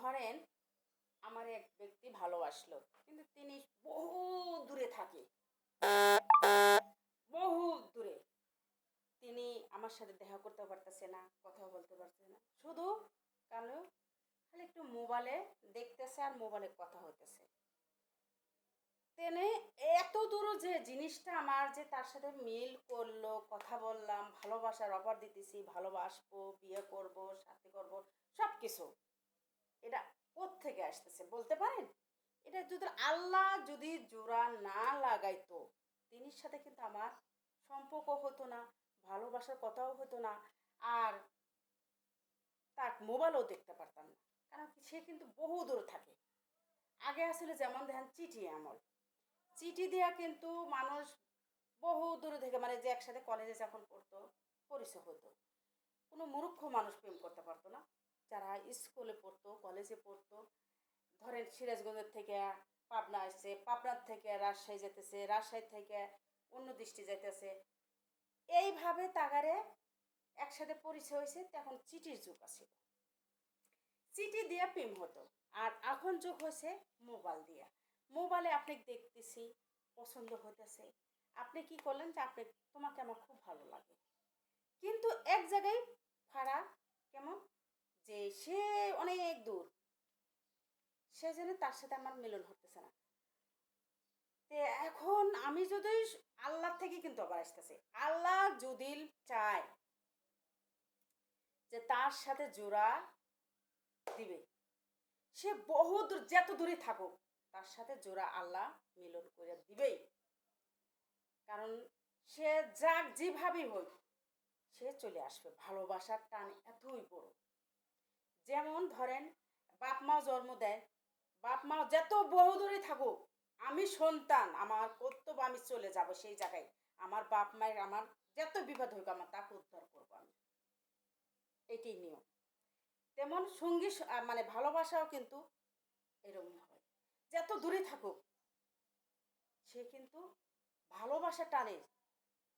ধরেন আমার এক ব্যক্তি ভালোবাসলো, কিন্তু তিনি বহু দূরে থাকে, বহু দূরে। তিনি আমার সাথে দেখা করতে পারতেছে না, কথা বলতে পারছে না, শুধু কালো খালি একটু মোবাইলে দেখতেছে আর মোবাইলে কথা হইতেছে। তেনে এত দূর যে জিনিসটা আমার যে তার সাথে মিল করলো, কথা বললাম, ভালোবাসার অফার দিতেছি, ভালোবাসবো, বিয়ে করব, সাথে করব, সব কিছু, এটা কোত্থেকে আসতেছে বলতে পারেন? এটা যদি আল্লাহ যদি জোড়া না লাগাইতো, তিনির সাথে কিন্তু আমার সম্পর্ক হতো না, ভালোবাসার কথাও হতো না, আর তার মোবাইলও দেখতে পারতাম না। কারণ সে কিন্তু বহু দূরে থাকে। আগে আসলে যেমন দেখেন চিঠি আমল, চিঠি দেওয়া কিন্তু মানুষ বহু দূরে থেকে, মানে যে একসাথে কলেজে যখন পড়তো পরিচয় হতো। কোনো মূর্খ মানুষ প্রেম করতে পারতো না। যারা স্কুলে পড়তো, কলেজে পড়তো, ধরেন সিরাজগঞ্জের থেকে পাবনা আসছে, পাবনার থেকে রাজশাহী যেতেছে, রাজশাহী থেকে অন্য দৃষ্টি যাইতেছে, এইভাবে তাগারে একসাথে পরিচয় হয়েছে। তখন চিঠির যুগ আছে, চিঠি দিয়ে প্রেম হতো। আর এখন যুগ হয়েছে মোবাইল দিয়া। মোবাইলে আপনি দেখতেছি, পছন্দ হতেছে, আপনি কি করলেন যে আপনি, তোমাকে আমার খুব ভালো লাগে, কিন্তু এক জায়গায় ফারাক, কেমন যে সে অনেক দূর, সে জন্য তার সাথে আমার মিলন হতেছে না। তো এখন আমি যদি আল্লাহ থেকে কিন্তু আবার আসতেছে, আল্লাহ যদি চায় যে তার সাথে জোড়া দিবে, সে বহু দূর যত দূরে থাকুক, তার সাথে জোড়া আল্লাহ মিলন করে দিবেই। কারণ সে যাক যেভাবেই হোক সে চলে আসবে। ভালোবাসার টান এতই বড়। যেমন ধরেন বাপ মা জন্ম দেয়, বাপ মা যত বহু দূরে থাকুক, আমি সন্তান, আমার কর্তব্য, আমি চলে যাব সেই জায়গায়। আমার বাপ মায়ের আমার যত বিপদ হোক, আমার তাকে উদ্ধার করবো আমি, এটাই নিয়ম। তেমন সঙ্গী মানে ভালোবাসাও কিন্তু এরকম হয়। যত দূরে থাকুক সে কিন্তু ভালোবাসা টানে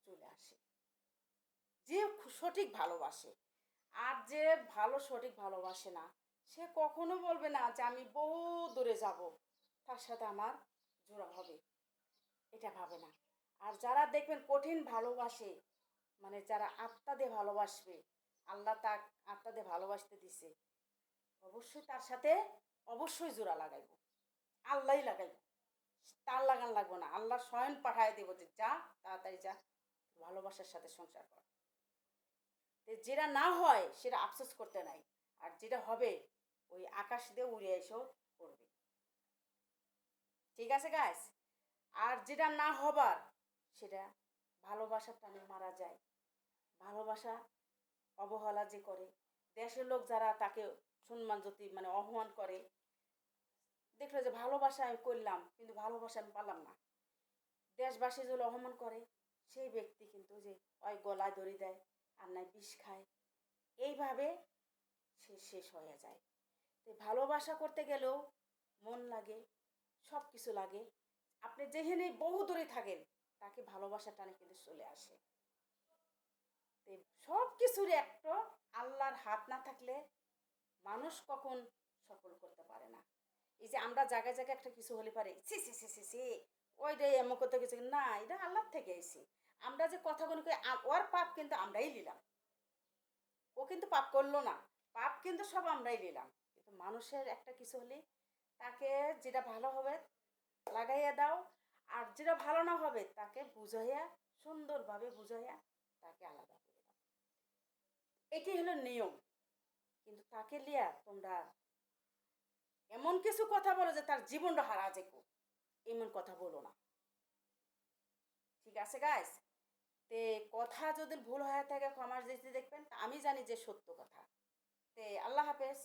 চলে আসে, যে সঠিক ভালোবাসে। আর যে সঠিক ভালোবাসে না, সে কখনো বলবে না যে আমি বহু দূরে যাব, তার সাথে আমার জোড়া হবে, এটা ভাবে না। আর যারা দেখবেন কঠিন ভালোবাসে, মানে যারা আত্মা দিয়ে ভালোবাসবে, আল্লাহ তার আত্মা দিয়ে ভালোবাসতে দিছে, অবশ্যই তার সাথে অবশ্যই জোড়া লাগাইব, আল্লাহই লাগাইব, তার লাগান লাগবো না। আল্লাহ স্বয়ং পাঠায় দেবো যে যা, তাড়াতাড়ি যা, ভালোবাসার সাথে সংসার কর। যেটা না হয় সেটা আফসোস করতে নাই, আর যেটা হবে ওই আকাশ দিয়ে উড়ে এসেও করবে। ঠিক আছে গাইস? আর যেটা না হবার সেটা ভালোবাসার টানে মারা যায়। ভালোবাসা অবহেলা যে করে, দেশের লোক যারা তাকে সম্মান যদি মানে অপমান করে, দেখলো যে ভালোবাসা আমি করলাম কিন্তু ভালোবাসা আমি পারলাম না, দেশবাসী যদি অপমান করে, সেই ব্যক্তি কিন্তু যে ওই গলায় দড়ি দেয় আর নাই বিষ খায়, এইভাবে সে শেষ হয়ে যায়। তো ভালোবাসা করতে গেলেও মন লাগে, সব কিছু লাগে। আপনি যেখানে বহু দূরে থাকেন, তাকে ভালোবাসা টানে কিন্তু চলে আসে। তো সব কিছুর একটা আল্লাহর হাত না থাকলে মানুষ কখন সফল করতে পারে না। এই যে আমরা জায়গায় জায়গায় একটা কিছু হলে পারে C C C C C, ওইটাই এমন করতে কিছু না, এটা আল্লাহ থেকে এসে আমরা যে কথাগুলো কই, ওর পাপ কিন্তু আমরাই নিলাম, ও কিন্তু পাপ করলো না, পাপ কিন্তু সব আমরাই নিলাম। কিন্তু মানুষের একটা কিছু হলে তাকে যেটা ভালো হবে লাগাইয়া দাও, আর যেটা ভালো না হবে তাকে বুঝাইয়া, সুন্দরভাবে বুঝাইয়া তাকে আলাদা করে দাও। এটি হলো নিয়ম। কিন্তু তাকে লিয়া তোমরা এমন কিছু কথা বলো যে তার জীবনটা হারা যেত, এমন কথা বলো না। ঠিক আছে গাইস? তে কথা যদি ভুল হয়ে থাকে ক্ষমার দৃষ্টি দেখবেন, আমি জানি যে সত্য কথা। তে আল্লাহ হাফেজ।